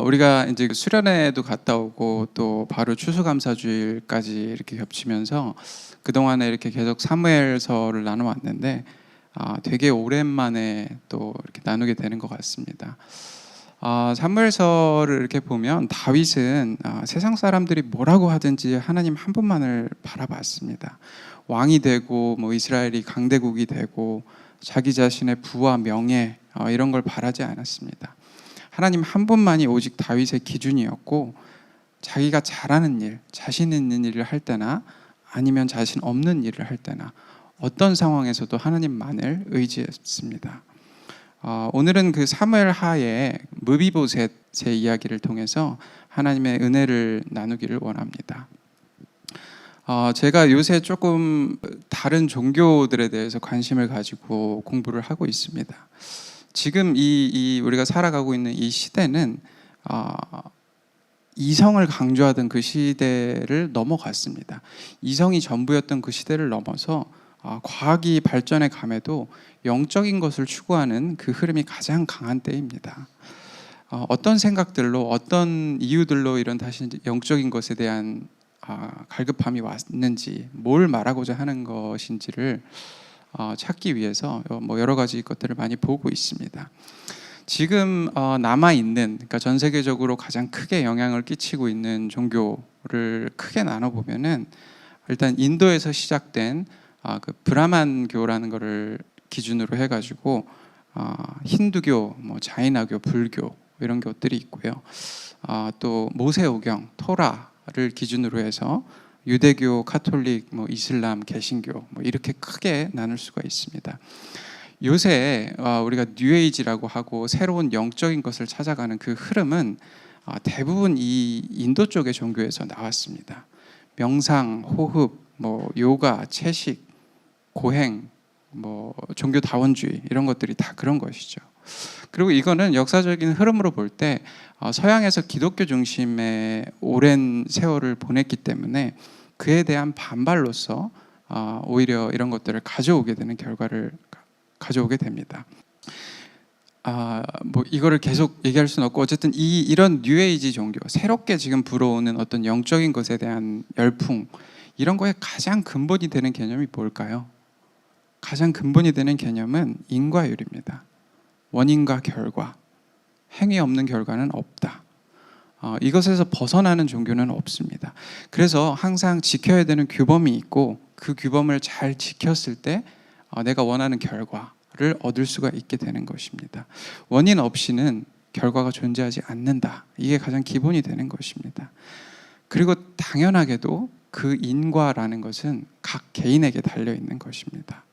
우리가 이제 수련회도 갔다 오고 또 바로 추수감사주일까지 이렇게 겹치면서 그동안에 이렇게 계속 사무엘서를 나눠왔는데 되게 오랜만에 또 이렇게 나누게 되는 것 같습니다. 사무엘서를 이렇게 보면 다윗은 세상 사람들이 뭐라고 하든지 하나님 한 분만을 바라봤습니다. 왕이 되고 뭐 이스라엘이 강대국이 되고 자기 자신의 부와 명예 이런 걸 바라지 않았습니다. 하나님 한 분만이 오직 다윗의 기준이었고, 자기가 잘하는 일, 자신 있는 일을 할 때나 아니면 자신 없는 일을 할 때나 어떤 상황에서도 하나님만을 의지했습니다. 오늘은 그 사무엘 하의 무비보셋의 이야기를 통해서 하나님의 은혜를 나누기를 원합니다. 제가 요새 조금 다른 종교들에 대해서 관심을 가지고 공부를 하고 있습니다. 지금 우리가 살아가고 있는 이 시대는 이성을 강조하던 그 시대를 넘어갔습니다. 이성이 전부였던 그 시대를 넘어서 과학이 발전해 감에도 영적인 것을 추구하는 그 흐름이 가장 강한 때입니다. 어떤 생각들로, 어떤 이유들로 이런 다시 영적인 것에 대한 갈급함이 왔는지, 뭘 말하고자 하는 것인지를 찾기 위해서 여러 가지 것들을 많이 보고 있습니다. 지금 남아있는, 그러니까 전 세계적으로 가장 크게 영향을 끼치고 있는 종교를 크게 나눠보면은 일단 인도에서 시작된 그 브라만교라는 것을 기준으로 해가지고 힌두교, 자이나교, 불교 이런 것들이 있고요. 또 모세오경, 토라를 기준으로 해서 유대교, 카톨릭, 이슬람, 개신교 이렇게 크게 나눌 수가 있습니다. 요새 우리가 뉴에이지라고 하고 새로운 영적인 것을 찾아가는 그 흐름은 대부분 이 인도 쪽의 종교에서 나왔습니다. 명상, 호흡, 요가, 채식, 고행, 종교 다원주의 이런 것들이 다 그런 것이죠. 그리고 이거는 역사적인 흐름으로 볼 때 서양에서 기독교 중심의 오랜 세월을 보냈기 때문에 그에 대한 반발로서 오히려 이런 것들을 가져오게 되는 결과를 가져오게 됩니다. 이거를 계속 얘기할 수는 없고, 어쨌든 이런 뉴에이지 종교, 새롭게 지금 불어오는 어떤 영적인 것에 대한 열풍, 이런 거에 가장 근본이 되는 개념이 뭘까요? 가장 근본이 되는 개념은 인과율입니다. 원인과 결과, 행위 없는 결과는 없다. 이것에서 벗어나는 종교는 없습니다. 그래서 항상 지켜야 되는 규범이 있고, 그 규범을 잘 지켰을 때 내가 원하는 결과를 얻을 수가 있게 되는 것입니다. 원인 없이는 결과가 존재하지 않는다. 이게 가장 기본이 되는 것입니다. 그리고 당연하게도 그 인과라는 것은 각 개인에게 달려 있는 것입니다.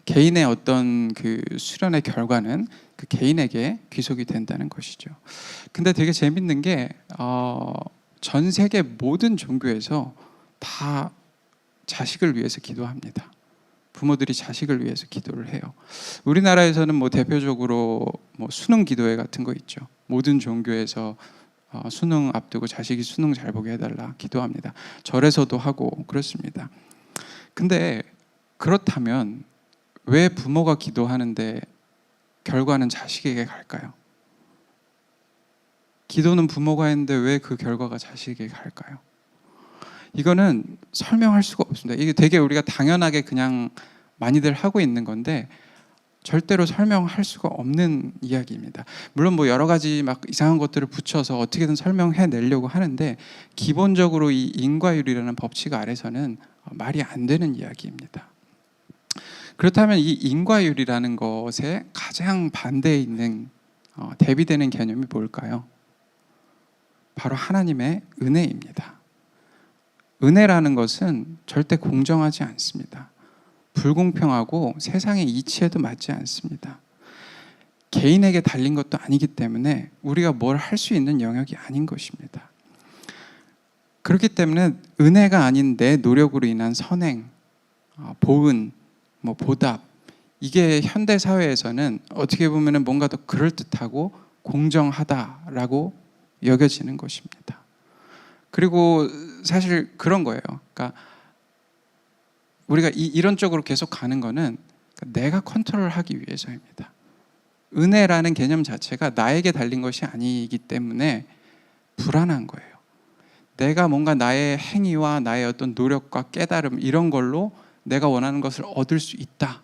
개인의 어떤 그 수련의 결과는 그 개인에게 귀속이 된다는 것이죠. 근데 되게 재밌는 게 전 세계 모든 종교에서 다 자식을 위해서 기도합니다. 부모들이 자식을 위해서 기도를 해요. 우리나라에서는 대표적으로 수능 기도회 같은 거 있죠. 모든 종교에서 수능 앞두고 자식이 수능 잘 보게 해달라 기도합니다. 절에서도 하고 그렇습니다. 근데 그렇다면 왜 부모가 기도하는데 결과는 자식에게 갈까요? 기도는 부모가 했는데 왜 그 결과가 자식에게 갈까요? 이거는 설명할 수가 없습니다. 이게 되게 우리가 당연하게 그냥 많이들 하고 있는 건데 절대로 설명할 수가 없는 이야기입니다. 물론 여러 가지 이상한 것들을 붙여서 어떻게든 설명해 내려고 하는데 기본적으로 이 인과율이라는 법칙 아래서는 말이 안 되는 이야기입니다. 그렇다면 이 인과율이라는 것에 가장 반대에 있는 대비되는 개념이 뭘까요? 바로 하나님의 은혜입니다. 은혜라는 것은 절대 공정하지 않습니다. 불공평하고 세상의 이치에도 맞지 않습니다. 개인에게 달린 것도 아니기 때문에 우리가 뭘 할 수 있는 영역이 아닌 것입니다. 그렇기 때문에 은혜가 아닌 내 노력으로 인한 선행, 보은, 보답, 이게 현대 사회에서는 어떻게 보면 뭔가 더 그럴듯하고 공정하다라고 여겨지는 것입니다. 그리고 사실 그런 거예요. 그러니까 우리가 이런 쪽으로 계속 가는 거는 내가 컨트롤하기 위해서입니다. 은혜라는 개념 자체가 나에게 달린 것이 아니기 때문에 불안한 거예요. 내가 뭔가 나의 행위와 나의 어떤 노력과 깨달음 이런 걸로 내가 원하는 것을 얻을 수 있다.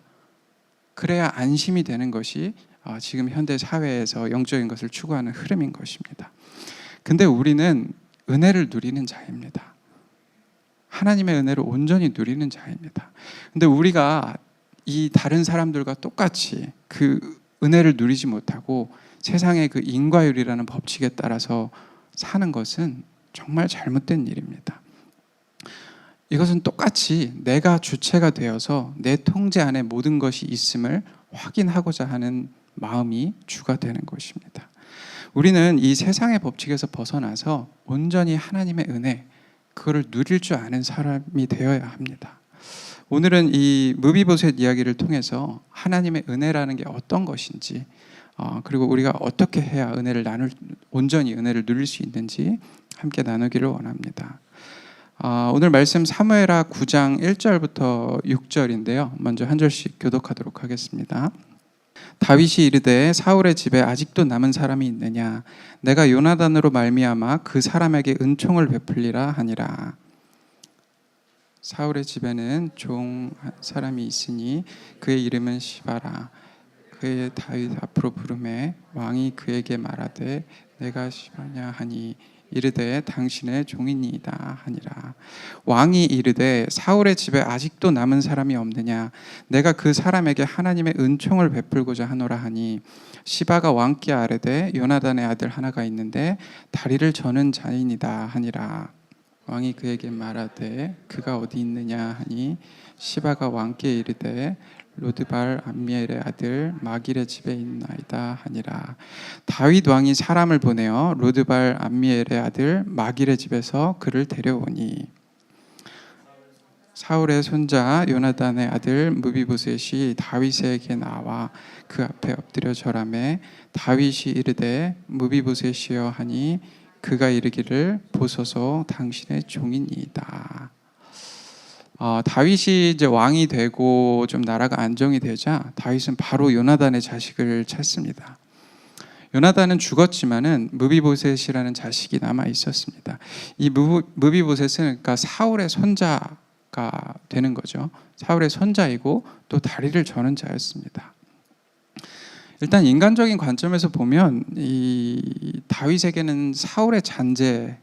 그래야 안심이 되는 것이 지금 현대 사회에서 영적인 것을 추구하는 흐름인 것입니다. 근데 우리는 은혜를 누리는 자입니다. 하나님의 은혜를 온전히 누리는 자입니다. 근데 우리가 이 다른 사람들과 똑같이 그 은혜를 누리지 못하고 세상의 그 인과율이라는 법칙에 따라서 사는 것은 정말 잘못된 일입니다. 이것은 똑같이 내가 주체가 되어서 내 통제 안에 모든 것이 있음을 확인하고자 하는 마음이 주가 되는 것입니다. 우리는 이 세상의 법칙에서 벗어나서 온전히 하나님의 은혜, 그거를 누릴 줄 아는 사람이 되어야 합니다. 오늘은 이 무비보셋 이야기를 통해서 하나님의 은혜라는 게 어떤 것인지, 그리고 우리가 어떻게 해야 온전히 은혜를 누릴 수 있는지 함께 나누기를 원합니다. 오늘 말씀 사무엘하 9장 1절부터 6절인데요. 먼저 한 절씩 교독하도록 하겠습니다. 다윗이 이르되 사울의 집에 아직도 남은 사람이 있느냐? 내가 요나단으로 말미암아 그 사람에게 은총을 베풀리라 하니라. 사울의 집에는 종 사람이 있으니 그의 이름은 시바라. 그의 다윗 앞으로 부르매 왕이 그에게 말하되 내가 시바냐 하니 이르되 당신의 종이니이다 하니라. 왕이 이르되 사울의 집에 아직도 남은 사람이 없느냐? 내가 그 사람에게 하나님의 은총을 베풀고자 하노라 하니 시바가 왕께 아뢰되 요나단의 아들 하나가 있는데 다리를 저는 자인이다 하니라. 왕이 그에게 말하되 그가 어디 있느냐 하니 시바가 왕께 이르되 로드발 암미엘의 아들 마길의 집에 있나이다 하니라. 다윗 왕이 사람을 보내어 로드발 암미엘의 아들 마길의 집에서 그를 데려오니 사울의 손자 요나단의 아들 무비보셋이 다윗에게 나와 그 앞에 엎드려 절하매 다윗이 이르되 무비보셋이여 하니 그가 이르기를 보소서 당신의 종이니이다. 다윗이 이제 왕이 되고 좀 나라가 안정이 되자 다윗은 바로 요나단의 자식을 찾습니다. 요나단은 죽었지만은 무비보셋이라는 자식이 남아 있었습니다. 이 무비보셋은 그러니까 사울의 손자가 되는 거죠. 사울의 손자이고 또 다리를 저는 자였습니다. 일단 인간적인 관점에서 보면 이 다윗에게는 사울의 잔재,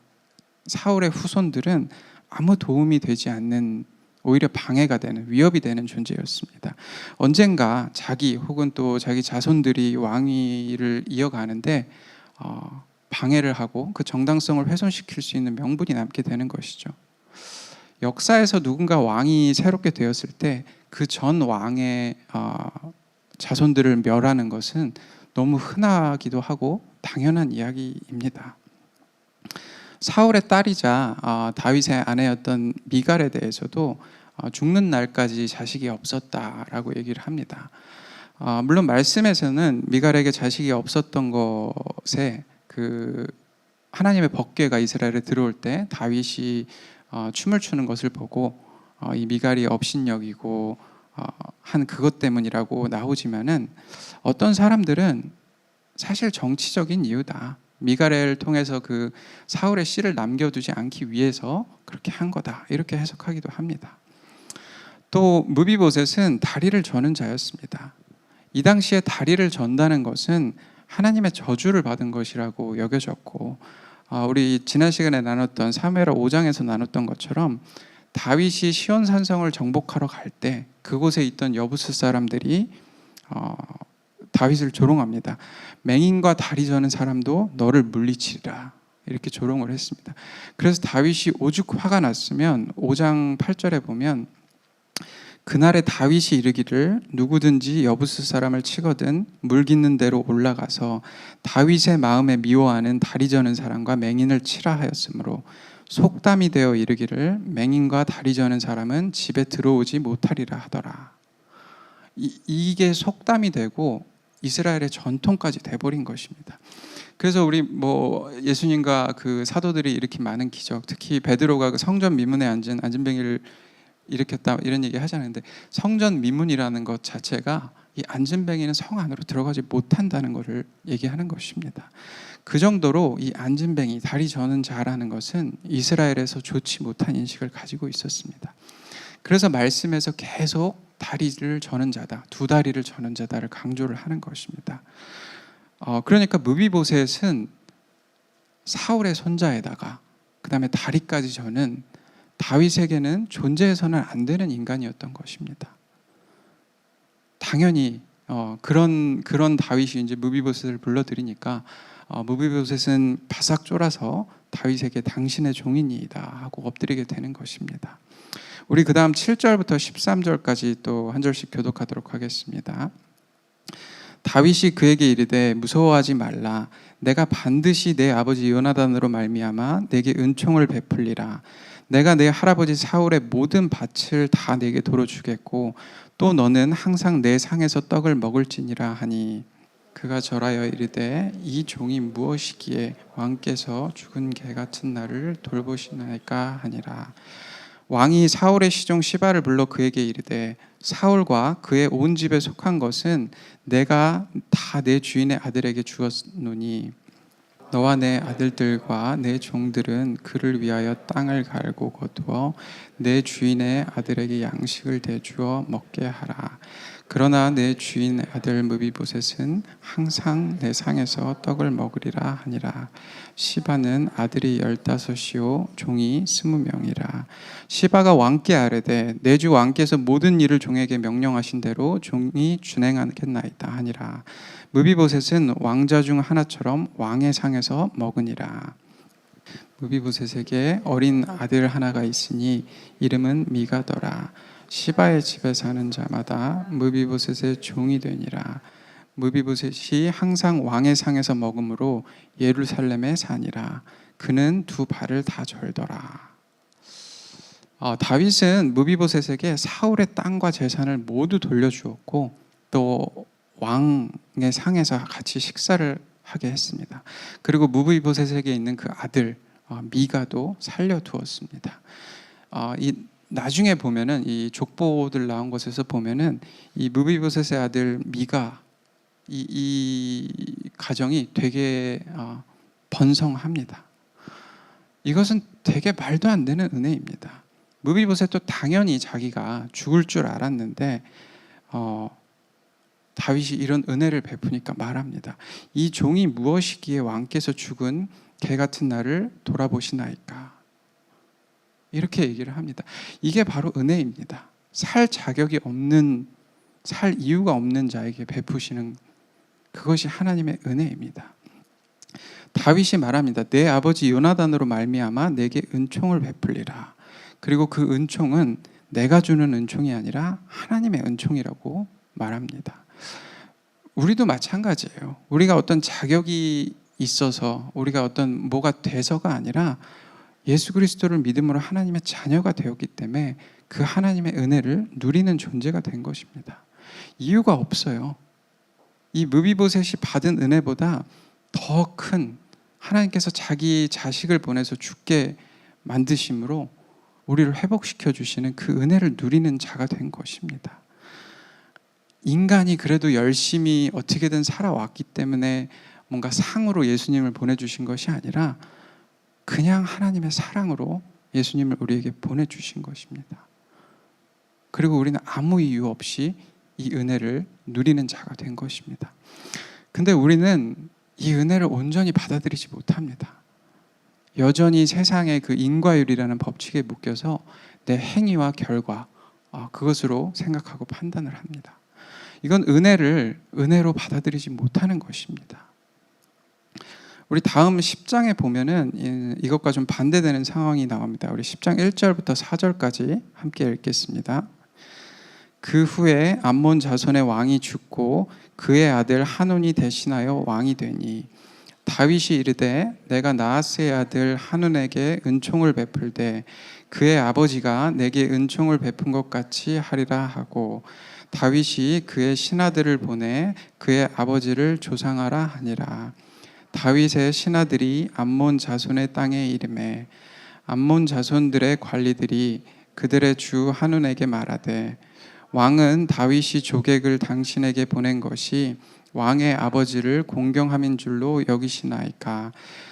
사울의 후손들은 아무 도움이 되지 않는, 오히려 방해가 되는, 위협이 되는 존재였습니다. 언젠가 자기 혹은 또 자기 자손들이 왕위를 이어가는데 방해를 하고 그 정당성을 훼손시킬 수 있는 명분이 남게 되는 것이죠. 역사에서 누군가 왕이 새롭게 되었을 때 그 전 왕의 자손들을 멸하는 것은 너무 흔하기도 하고 당연한 이야기입니다. 사울의 딸이자 다윗의 아내였던 미갈에 대해서도 죽는 날까지 자식이 없었다라고 얘기를 합니다. 물론 말씀에서는 미갈에게 자식이 없었던 것에 그 하나님의 법궤가 이스라엘에 들어올 때 다윗이 춤을 추는 것을 보고 이 미갈이 업신여기고 한 그것 때문이라고 나오지만은 어떤 사람들은 사실 정치적인 이유다. 미갈을 통해서 그 사울의 씨를 남겨두지 않기 위해서 그렇게 한 거다. 이렇게 해석하기도 합니다. 또 무비보셋은 다리를 저는 자였습니다. 이 당시에 다리를 전다는 것은 하나님의 저주를 받은 것이라고 여겨졌고, 우리 지난 시간에 나눴던 사무엘하 5장에서 나눴던 것처럼 다윗이 시온 산성을 정복하러 갈 때 그곳에 있던 여부스 사람들이 다윗을 조롱합니다. 맹인과 다리 저는 사람도 너를 물리치리라, 이렇게 조롱을 했습니다. 그래서 다윗이 오죽 화가 났으면 5장 8절에 보면 그날에 다윗이 이르기를 누구든지 여부스 사람을 치거든 물깃는 대로 올라가서 다윗의 마음에 미워하는 다리 저는 사람과 맹인을 치라 하였으므로 속담이 되어 이르기를 맹인과 다리 저는 사람은 집에 들어오지 못하리라 하더라. 이게 속담이 되고 이스라엘의 전통까지 돼버린 것입니다. 그래서 우리 예수님과 그 사도들이 이렇게 많은 기적, 특히 베드로가 그 성전 미문에 앉은 안진뱅이를 일으켰다 이런 얘기 하지 않는데 성전 미문이라는 것 자체가 이 안진뱅이는 성 안으로 들어가지 못한다는 것을 얘기하는 것입니다. 그 정도로 이 안진뱅이 다리 저는 자라는 것은 이스라엘에서 좋지 못한 인식을 가지고 있었습니다. 그래서 말씀에서 계속 다리를 저는 자다, 두 다리를 저는 자다를 강조를 하는 것입니다. 그러니까 무비보셋은 사울의 손자에다가 그 다음에 다리까지 저는 다윗에게는 존재해서는 안 되는 인간이었던 것입니다. 당연히 그런 다윗이 이제 무비보셋을 불러들이니까 무비보셋은 바싹 쫄아서 다윗에게 당신의 종이니이다 하고 엎드리게 되는 것입니다. 우리 그 다음 7절부터 13절까지 또 한 절씩 교독하도록 하겠습니다. 다윗이 그에게 이르되 무서워하지 말라. 내가 반드시 내 아버지 요나단으로 말미암아 내게 은총을 베풀리라. 내가 내 할아버지 사울의 모든 밭을 다 내게 도로 주겠고 또 너는 항상 내 상에서 떡을 먹을지니라 하니 그가 절하여 이르되 이 종이 무엇이기에 왕께서 죽은 개 같은 나를 돌보시나이까 하니라. 왕이 사울의 시종 시바를 불러 그에게 이르되 사울과 그의 온 집에 속한 것은 내가 다 내 주인의 아들에게 주었노니 너와 내 아들들과 내 종들은 그를 위하여 땅을 갈고 거두어 내 주인의 아들에게 양식을 대주어 먹게 하라. 그러나 내 주인의 아들 무비보셋은 항상 내 상에서 떡을 먹으리라 하니라. 시바는 아들이 15이요 종이 20명이라. 시바가 왕께 아뢰되 내 주 왕께서 모든 일을 종에게 명령하신 대로 종이 준행하겠나이다 하니라. 무비보셋은 왕자 중 하나처럼 왕의 상에서 먹으니라. 무비보셋에게 어린 아들 하나가 있으니 이름은 미가더라. 시바의 집에 사는 자마다 무비보셋의 종이 되니라. 무비보셋이 항상 왕의 상에서 먹으므로 예루살렘에 사니라. 그는 두 발을 다 절더라. 다윗은 무비보셋에게 사울의 땅과 재산을 모두 돌려주었고 또 왕의 상에서 같이 식사를 하게 했습니다. 그리고 무비보셋에게 있는 그 아들 미가도 살려두었습니다. 나중에 보면은 이 족보들 나온 것에서 보면은 이 무비보셋의 아들 미가 이 가정이 되게 번성합니다. 이것은 되게 말도 안 되는 은혜입니다. 무비보셋도 당연히 자기가 죽을 줄 알았는데 다윗이 이런 은혜를 베푸니까 말합니다. 이 종이 무엇이기에 왕께서 죽은 개 같은 나를 돌아보시나이까. 이렇게 얘기를 합니다. 이게 바로 은혜입니다. 살 자격이 없는, 살 이유가 없는 자에게 베푸시는 그것이 하나님의 은혜입니다. 다윗이 말합니다. 내 아버지 요나단으로 말미암아 내게 은총을 베풀리라. 그리고 그 은총은 내가 주는 은총이 아니라 하나님의 은총이라고 말합니다. 우리도 마찬가지예요. 우리가 어떤 자격이 있어서 우리가 어떤 뭐가 돼서가 아니라 예수 그리스도를 믿음으로 하나님의 자녀가 되었기 때문에 그 하나님의 은혜를 누리는 존재가 된 것입니다. 이유가 없어요. 이 무비보셋이 받은 은혜보다 더 큰 하나님께서 자기 자식을 보내서 죽게 만드심으로 우리를 회복시켜 주시는 그 은혜를 누리는 자가 된 것입니다. 인간이 그래도 열심히 어떻게든 살아왔기 때문에 뭔가 상으로 예수님을 보내주신 것이 아니라 그냥 하나님의 사랑으로 예수님을 우리에게 보내주신 것입니다. 그리고 우리는 아무 이유 없이 이 은혜를 누리는 자가 된 것입니다. 근데 우리는 이 은혜를 온전히 받아들이지 못합니다. 여전히 세상의 그 인과율이라는 법칙에 묶여서 내 행위와 결과 그것으로 생각하고 판단을 합니다. 이건 은혜를 은혜로 받아들이지 못하는 것입니다. 우리 다음 10장에 보면은 이것과 좀 반대되는 상황이 나옵니다. 우리 10장 1절부터 4절까지 함께 읽겠습니다. 그 후에 암몬 자손의 왕이 죽고 그의 아들 한온이 대신하여 왕이 되니 다윗이 이르되 내가 나하스의 아들 한온에게 은총을 베풀되 그의 아버지가 내게 은총을 베푼 것 같이 하리라 하고 다윗이 그의 신하들을 보내 그의 아버지를 조상하라 하니라. 다윗의 신하들이 암몬 자손의 땅에 이르매 암몬 자손들의 관리들이 그들의 주 한운에게 말하되 왕은 다윗이 조객을 당신에게 보낸 것이 왕의 아버지를 공경함인 줄로 여기시나이까.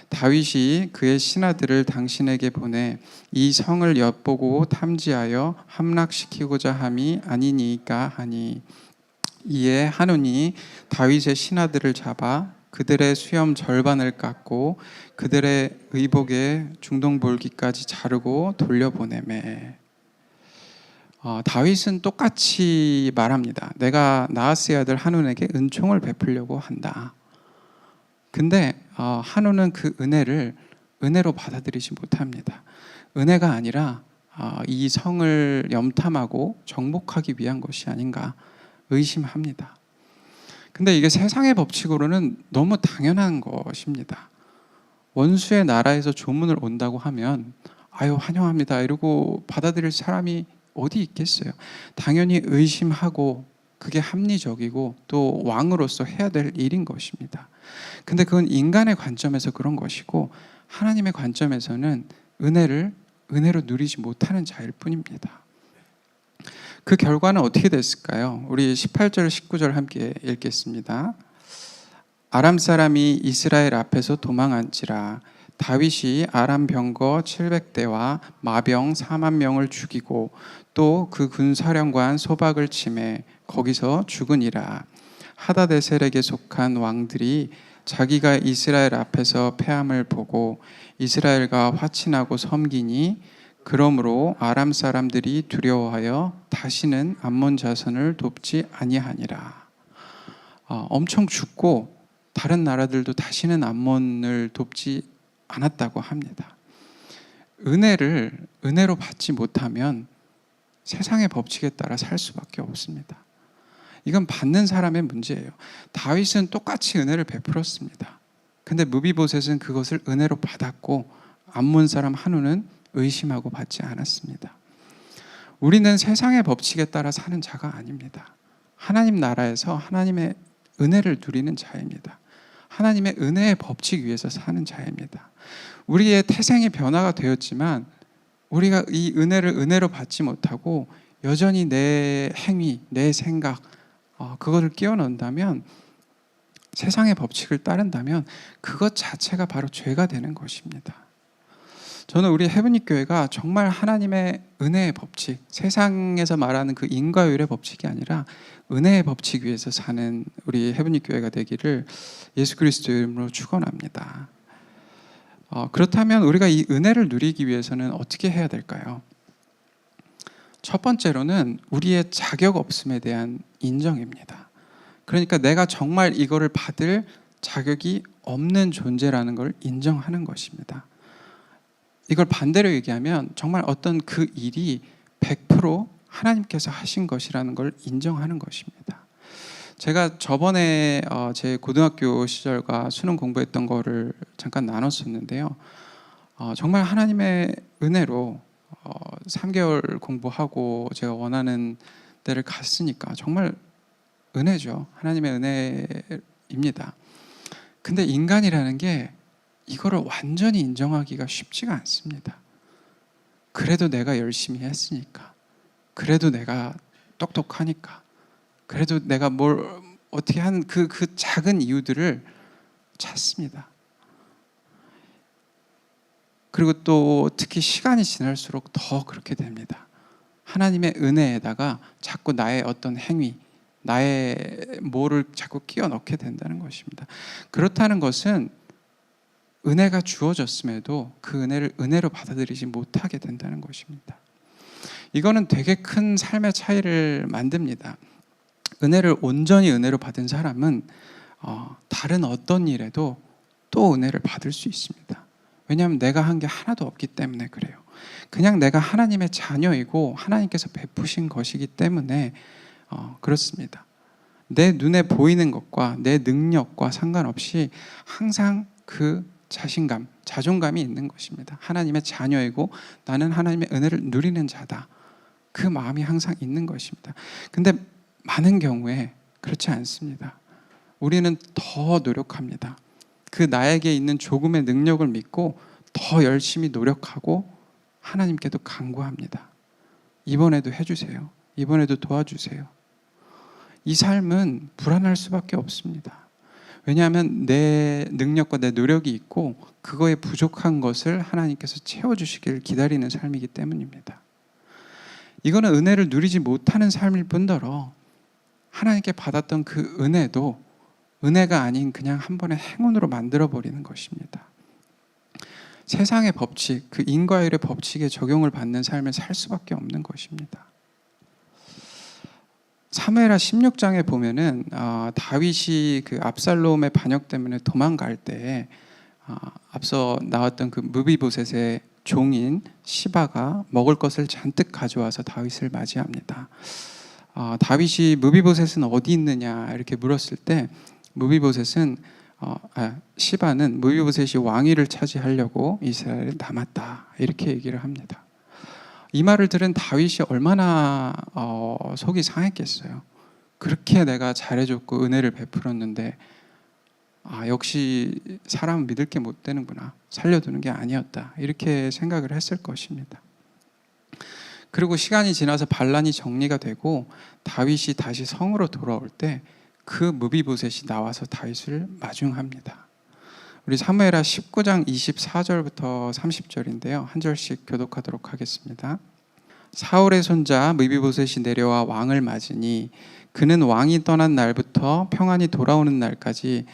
다윗이 그의 신하들을 당신에게 보내 이 성을 엿보고 탐지하여 함락시키고자 함이 아니니까 하니. 이에 한운이 다윗의 신하들을 잡아 그들의 수염 절반을 깎고 그들의 의복의 중동볼기까지 자르고 돌려보내매. 다윗은 똑같이 말합니다. 내가 나하스의 아들 한운에게 은총을 베풀려고 한다. 근데 한운은 그 은혜를 은혜로 받아들이지 못합니다. 은혜가 아니라 이 성을 염탐하고 정복하기 위한 것이 아닌가 의심합니다. 근데 이게 세상의 법칙으로는 너무 당연한 것입니다. 원수의 나라에서 조문을 온다고 하면 아유 환영합니다 이러고 받아들일 사람이 어디 있겠어요. 당연히 의심하고 그게 합리적이고 또 왕으로서 해야 될 일인 것입니다. 근데 그건 인간의 관점에서 그런 것이고 하나님의 관점에서는 은혜로 누리지 못하는 자일 뿐입니다. 그 결과는 어떻게 됐을까요? 우리 18절 19절 함께 읽겠습니다. 아람 사람이 이스라엘 앞에서 도망한지라. 다윗이 아람 병거 700대와 마병 4만 명을 죽이고 또 그 군사령관 소박을 치매 거기서 죽으니라. 하다데셀에게 속한 왕들이 자기가 이스라엘 앞에서 패함을 보고 이스라엘과 화친하고 섬기니 그러므로 아람 사람들이 두려워하여 다시는 암몬 자손을 돕지 아니하니라. 엄청 죽고 다른 나라들도 다시는 암몬을 돕지 않았다고 합니다. 은혜로 받지 못하면 세상의 법칙에 따라 살 수밖에 없습니다. 이건 받는 사람의 문제예요. 다윗은 똑같이 은혜를 베풀었습니다. 근데 무비보셋은 그것을 은혜로 받았고 암몬 사람 한우는 의심하고 받지 않았습니다. 우리는 세상의 법칙에 따라 사는 자가 아닙니다. 하나님 나라에서 하나님의 은혜를 누리는 자입니다. 하나님의 은혜의 법칙 위에서 사는 자입니다. 우리의 태생이 변화가 되었지만 우리가 이 은혜를 은혜로 받지 못하고 여전히 내 행위, 내 생각 그것을 끼워 넣는다면 세상의 법칙을 따른다면 그것 자체가 바로 죄가 되는 것입니다. 저는 우리 헤브니 교회가 정말 하나님의 은혜의 법칙, 세상에서 말하는 그 인과율의 법칙이 아니라 은혜의 법칙 위에서 사는 우리 헤브니 교회가 되기를 예수 그리스도 이름으로 축원합니다. 그렇다면 우리가 이 은혜를 누리기 위해서는 어떻게 해야 될까요? 첫 번째로는 우리의 자격 없음에 대한 인정입니다. 그러니까 내가 정말 이거를 받을 자격이 없는 존재라는 걸 인정하는 것입니다. 이걸 반대로 얘기하면 정말 어떤 그 일이 100% 하나님께서 하신 것이라는 걸 인정하는 것입니다. 제가 저번에 제 고등학교 시절과 수능 공부했던 거를 잠깐 나눴었는데요. 정말 하나님의 은혜로 3개월 공부하고 제가 원하는 데를 갔으니까 정말 은혜죠. 하나님의 은혜입니다. 근데 인간이라는 게 이거를 완전히 인정하기가 쉽지가 않습니다. 그래도 내가 열심히 했으니까, 그래도 내가 똑똑하니까, 그래도 내가 뭘 어떻게 하는 그 작은 이유들을 찾습니다. 그리고 또 특히 시간이 지날수록 더 그렇게 됩니다. 하나님의 은혜에다가 자꾸 나의 어떤 행위, 나의 뭐를 자꾸 끼워 넣게 된다는 것입니다. 그렇다는 것은 은혜가 주어졌음에도 그 은혜를 은혜로 받아들이지 못하게 된다는 것입니다. 이거는 되게 큰 삶의 차이를 만듭니다. 은혜를 온전히 은혜로 받은 사람은 다른 어떤 일에도 또 은혜를 받을 수 있습니다. 왜냐하면 내가 한 게 하나도 없기 때문에 그래요. 그냥 내가 하나님의 자녀이고 하나님께서 베푸신 것이기 때문에 그렇습니다. 내 눈에 보이는 것과 내 능력과 상관없이 항상 그 자신감, 자존감이 있는 것입니다. 하나님의 자녀이고 나는 하나님의 은혜를 누리는 자다. 그 마음이 항상 있는 것입니다. 근데 많은 경우에 그렇지 않습니다. 우리는 더 노력합니다. 그 나에게 있는 조금의 능력을 믿고 더 열심히 노력하고 하나님께도 간구합니다. 이번에도 해주세요. 이번에도 도와주세요. 이 삶은 불안할 수밖에 없습니다. 왜냐하면 내 능력과 내 노력이 있고 그거에 부족한 것을 하나님께서 채워주시길 기다리는 삶이기 때문입니다. 이거는 은혜를 누리지 못하는 삶일 뿐더러 하나님께 받았던 그 은혜도 은혜가 아닌 그냥 한 번의 행운으로 만들어버리는 것입니다. 세상의 법칙, 그 인과율의 법칙에 적용을 받는 삶을 살 수밖에 없는 것입니다. 사무엘하 16장에 보면은 다윗이 그 압살롬의 반역 때문에 도망갈 때 앞서 나왔던 그 무비보셋의 종인 시바가 먹을 것을 잔뜩 가져와서 다윗을 맞이합니다. 다윗이 무비보셋은 어디 있느냐 이렇게 물었을 때 시바는 무비보셋이 왕위를 차지하려고 이스라엘에 남았다 이렇게 얘기를 합니다. 이 말을 들은 다윗이 얼마나 속이 상했겠어요. 그렇게 내가 잘해줬고 은혜를 베풀었는데 역시 사람은 믿을 게 못 되는구나, 살려두는 게 아니었다 이렇게 생각을 했을 것입니다. 그리고 시간이 지나서 반란이 정리가 되고 다윗이 다시 성으로 돌아올 때 그 무비보셋이 나와서 다윗을 마중합니다. 우리 사무엘하 19장 24절부터 30절인데요. 한 절씩 교독하도록 하겠습니다. 사울의 손자 무비보셋이 내려와 왕을 맞으니 그는 왕이 떠난 날부터 평안히 돌아오는 날까지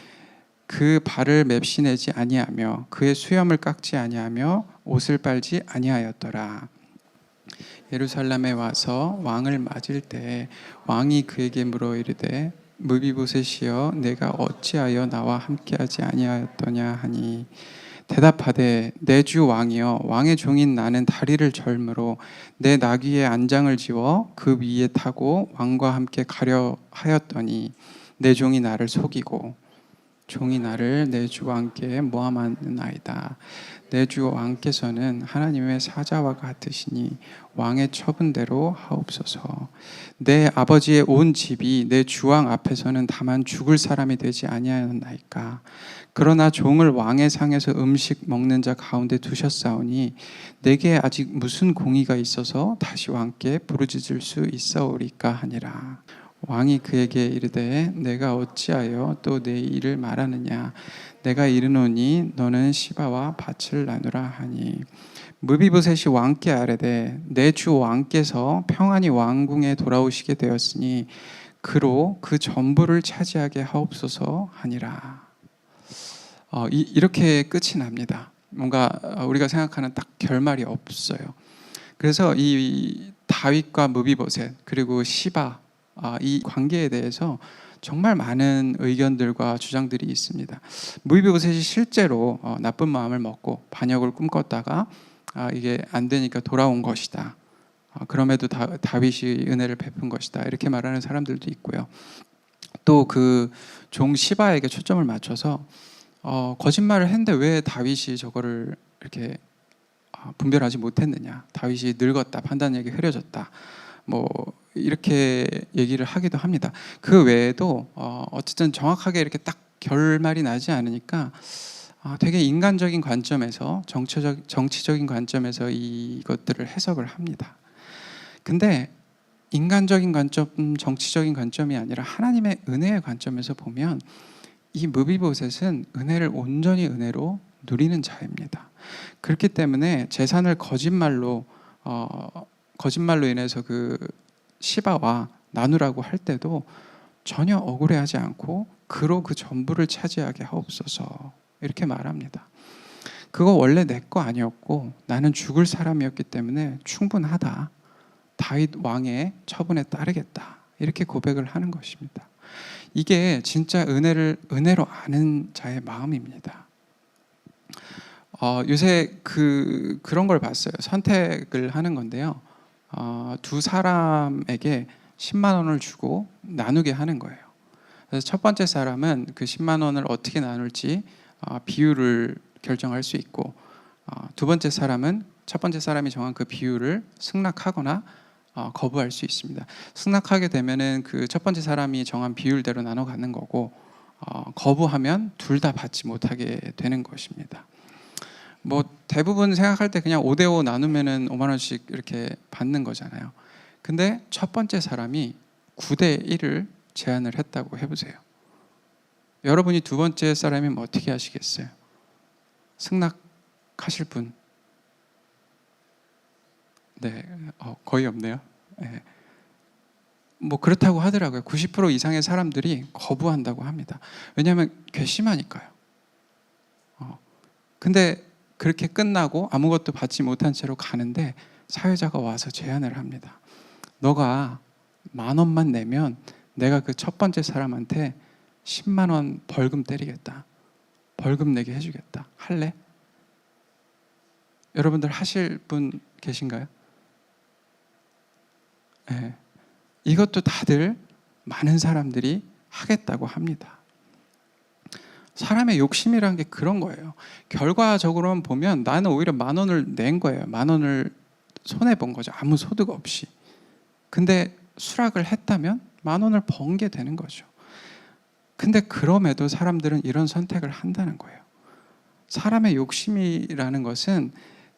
그 발을 맵시내지 아니하며 그의 수염을 깎지 아니하며 옷을 빨지 아니하였더라. 예루살렘에 와서 왕을 맞을 때 왕이 그에게 물어 이르되 무비보셋이여 내가 어찌하여 나와 함께하지 아니하였더냐 하니 대답하되 내 주 왕이여 왕의 종인 나는 다리를 절므로 내 나귀에 안장을 지워 그 위에 타고 왕과 함께 가려 하였더니 내 종이 나를 속이고 종이 나를 내 주 왕께 모함하느나이다. 내 주 왕께서는 하나님의 사자와 같으시니 왕의 처분대로 하옵소서. 내 아버지의 온 집이 내 주왕 앞에서는 다만 죽을 사람이 되지 아니하였나이까. 그러나 종을 왕의 상에서 음식 먹는 자 가운데 두셨사오니 내게 아직 무슨 공의가 있어서 다시 왕께 부르짖을 수 있사오리까 하니라. 왕이 그에게 이르되 내가 어찌하여 또 내 일을 말하느냐. 내가 이르노니 너는 시바와 밭을 나누라 하니 무비보셋이 왕께 아뢰되 내 주 왕께서 평안히 왕궁에 돌아오시게 되었으니 그로 그 전부를 차지하게 하옵소서 하니라. 이렇게 끝이 납니다. 뭔가 우리가 생각하는 딱 결말이 없어요. 그래서 이 다윗과 무비보셋 그리고 시바 이 관계에 대해서 정말 많은 의견들과 주장들이 있습니다. 무비보셋이 실제로 나쁜 마음을 먹고 반역을 꿈꿨다가 이게 안 되니까 돌아온 것이다. 그럼에도 다윗이 은혜를 베푼 것이다. 이렇게 말하는 사람들도 있고요. 또 그 종 시바에게 초점을 맞춰서 거짓말을 했는데 왜 다윗이 저거를 이렇게 분별하지 못했느냐. 다윗이 늙었다. 판단력이 흐려졌다. 뭐 이렇게 얘기를 하기도 합니다. 그 외에도 어쨌든 정확하게 이렇게 딱 결말이 나지 않으니까 되게 인간적인 관점에서 정치적인 관점에서 이것들을 해석을 합니다. 근데 인간적인 관점, 정치적인 관점이 아니라 하나님의 은혜의 관점에서 보면 이 무비보셋은 은혜를 온전히 은혜로 누리는 자입니다. 그렇기 때문에 재산을 거짓말로 인해서 그 시바와 나누라고 할 때도 전혀 억울해하지 않고 그로 그 전부를 차지하게 하옵소서 이렇게 말합니다. 그거 원래 내 거 아니었고 나는 죽을 사람이었기 때문에 충분하다. 다윗 왕의 처분에 따르겠다. 이렇게 고백을 하는 것입니다. 이게 진짜 은혜로 아는 자의 마음입니다. 요새 그런 걸 봤어요. 선택을 하는 건데요. 두 사람에게 10만 원을 주고 나누게 하는 거예요. 그래서 첫 번째 사람은 그 10만 원을 어떻게 나눌지 비율을 결정할 수 있고 두 번째 사람은 첫 번째 사람이 정한 그 비율을 승낙하거나 거부할 수 있습니다. 승낙하게 되면은 그 첫 번째 사람이 정한 비율대로 나눠 가는 거고 거부하면 둘 다 받지 못하게 되는 것입니다. 뭐 대부분 생각할 때 그냥 5대5 나누면은 5만 원씩 이렇게 받는 거잖아요. 근데 첫 번째 사람이 9대1을 제안을 했다고 해보세요. 여러분이 두 번째 사람이면 어떻게 하시겠어요? 승낙하실 분? 네, 거의 없네요. 네. 뭐 그렇다고 하더라고요. 90% 이상의 사람들이 거부한다고 합니다. 왜냐하면 괘씸하니까요. 근데 그렇게 끝나고 아무것도 받지 못한 채로 가는데 사회자가 와서 제안을 합니다. 너가 10,000원만 내면 내가 그 첫 번째 사람한테 10만 원 벌금 때리겠다. 벌금 내게 해주겠다. 할래? 여러분들 하실 분 계신가요? 네. 이것도 다들 많은 사람들이 하겠다고 합니다. 사람의 욕심이라는 게 그런 거예요. 결과적으로만 보면 나는 오히려 10,000원을 낸 거예요. 10,000원을 손해본 거죠. 아무 소득 없이. 근데 수락을 했다면 10,000원을 번 게 되는 거죠. 근데 그럼에도 사람들은 이런 선택을 한다는 거예요. 사람의 욕심이라는 것은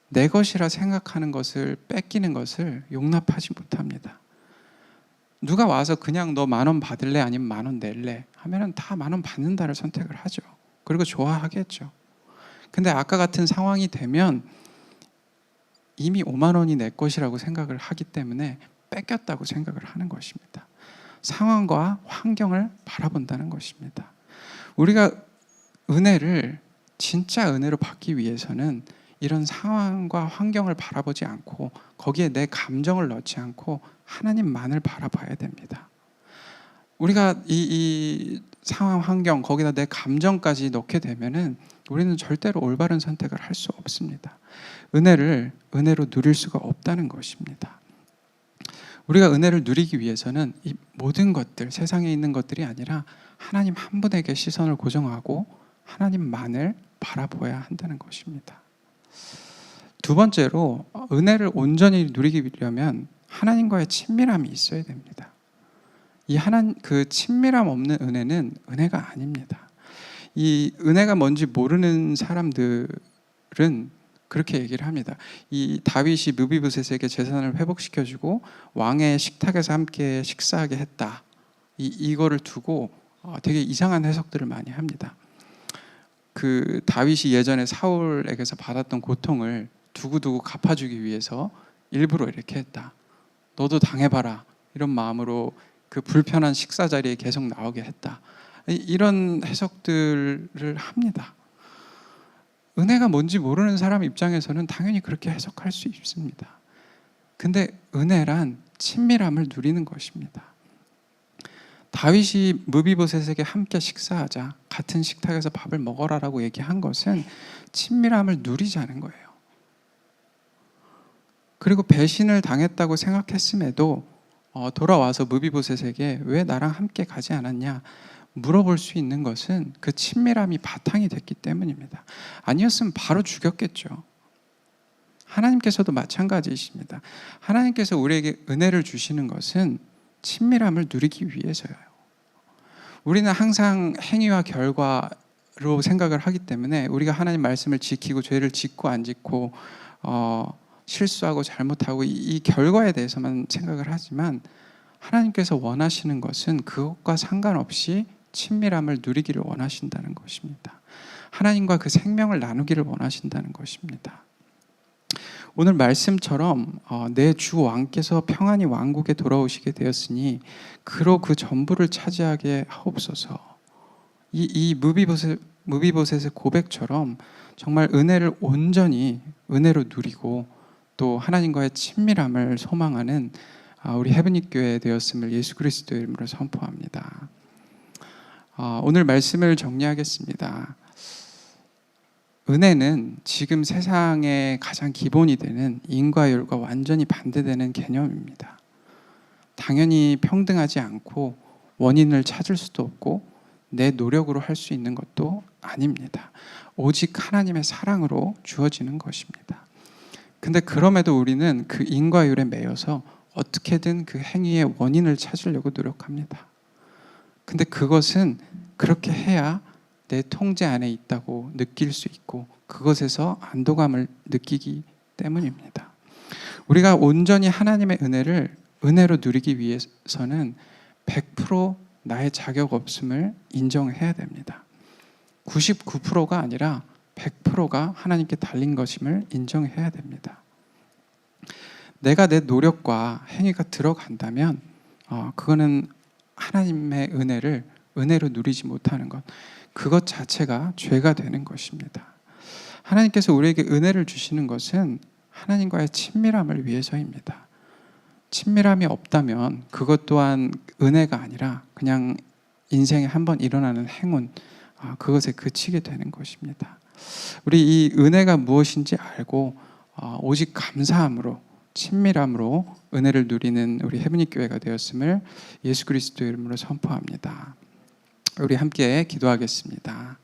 내 것이라 생각하는 것을 뺏기는 것을 용납하지 못합니다. 누가 와서 그냥 너 10,000원 받을래? 아니면 10,000원 낼래? 하면은 다 10,000원 받는다를 선택을 하죠. 그리고 좋아하겠죠. 근데 아까 같은 상황이 되면 이미 5만 원이 내 것이라고 생각을 하기 때문에 뺏겼다고 생각을 하는 것입니다. 상황과 환경을 바라본다는 것입니다. 우리가 은혜를 진짜 은혜로 받기 위해서는 이런 상황과 환경을 바라보지 않고 거기에 내 감정을 넣지 않고 하나님만을 바라봐야 됩니다. 우리가 이 상황, 환경, 거기다 내 감정까지 넣게 되면은 우리는 절대로 올바른 선택을 할 수 없습니다. 은혜로 누릴 수가 없다는 것입니다. 우리가 은혜를 누리기 위해서는 이 모든 것들, 세상에 있는 것들이 아니라 하나님 한 분에게 시선을 고정하고 하나님만을 바라보아야 한다는 것입니다. 두 번째로 은혜를 온전히 누리려면 하나님과의 친밀함이 있어야 됩니다. 그 친밀함 없는 은혜는 은혜가 아닙니다. 이 은혜가 뭔지 모르는 사람들은 그렇게 얘기를 합니다. 이 다윗이 무비보셋에게 재산을 회복시켜주고 왕의 식탁에서 함께 식사하게 했다. 이거를 두고 되게 이상한 해석들을 많이 합니다. 그 다윗이 예전에 사울에게서 받았던 고통을 두고두고 갚아주기 위해서 일부러 이렇게 했다. 너도 당해봐라. 이런 마음으로 그 불편한 식사 자리에 계속 나오게 했다. 이런 해석들을 합니다. 은혜가 뭔지 모르는 사람 입장에서는 당연히 그렇게 해석할 수 있습니다. 근데 은혜란 친밀함을 누리는 것입니다. 다윗이 무비보셋에게 함께 식사하자, 같은 식탁에서 밥을 먹어라라고 얘기한 것은 친밀함을 누리자는 거예요. 그리고 배신을 당했다고 생각했음에도 돌아와서 무비보셋에게 왜 나랑 함께 가지 않았냐 물어볼 수 있는 것은 그 친밀함이 바탕이 됐기 때문입니다. 아니었으면 바로 죽였겠죠. 하나님께서도 마찬가지이십니다. 하나님께서 우리에게 은혜를 주시는 것은 친밀함을 누리기 위해서요. 우리는 항상 행위와 결과로 생각을 하기 때문에 우리가 하나님 말씀을 지키고 죄를 짓고 안 짓고 실수하고 잘못하고 이 결과에 대해서만 생각을 하지만 하나님께서 원하시는 것은 그것과 상관없이 친밀함을 누리기를 원하신다는 것입니다. 하나님과 그 생명을 나누기를 원하신다는 것입니다. 오늘 말씀처럼 내 주 왕께서 평안히 왕국에 돌아오시게 되었으니 그로 그 전부를 차지하게 하옵소서. 이 무비보셋의 고백처럼 정말 은혜를 온전히 은혜로 누리고 또 하나님과의 친밀함을 소망하는 우리 헤브닉 교회 되었음을 예수 그리스도의 이름으로 선포합니다. 오늘 말씀을 정리하겠습니다. 은혜는 지금 세상의 가장 기본이 되는 인과율과 완전히 반대되는 개념입니다. 당연히 평등하지 않고 원인을 찾을 수도 없고 내 노력으로 할 수 있는 것도 아닙니다. 오직 하나님의 사랑으로 주어지는 것입니다. 근데 그럼에도 우리는 그 인과율에 매여서 어떻게든 그 행위의 원인을 찾으려고 노력합니다. 근데 그것은 그렇게 해야 내 통제 안에 있다고 느낄 수 있고 그것에서 안도감을 느끼기 때문입니다. 우리가 온전히 하나님의 은혜로 누리기 위해서는 100% 나의 자격 없음을 인정해야 됩니다. 99%가 아니라 100%가 하나님께 달린 것임을 인정해야 됩니다. 내가 내 노력과 행위가 들어간다면 그거는 하나님의 은혜로 누리지 못하는 것, 그것 자체가 죄가 되는 것입니다. 하나님께서 우리에게 은혜를 주시는 것은 하나님과의 친밀함을 위해서입니다. 친밀함이 없다면 그것 또한 은혜가 아니라 그냥 인생에 한 번 일어나는 행운, 그것에 그치게 되는 것입니다. 우리 이 은혜가 무엇인지 알고 오직 감사함으로, 친밀함으로 은혜를 누리는 우리 헤브니 교회가 되었음을 예수 그리스도 이름으로 선포합니다. 우리 함께 기도하겠습니다.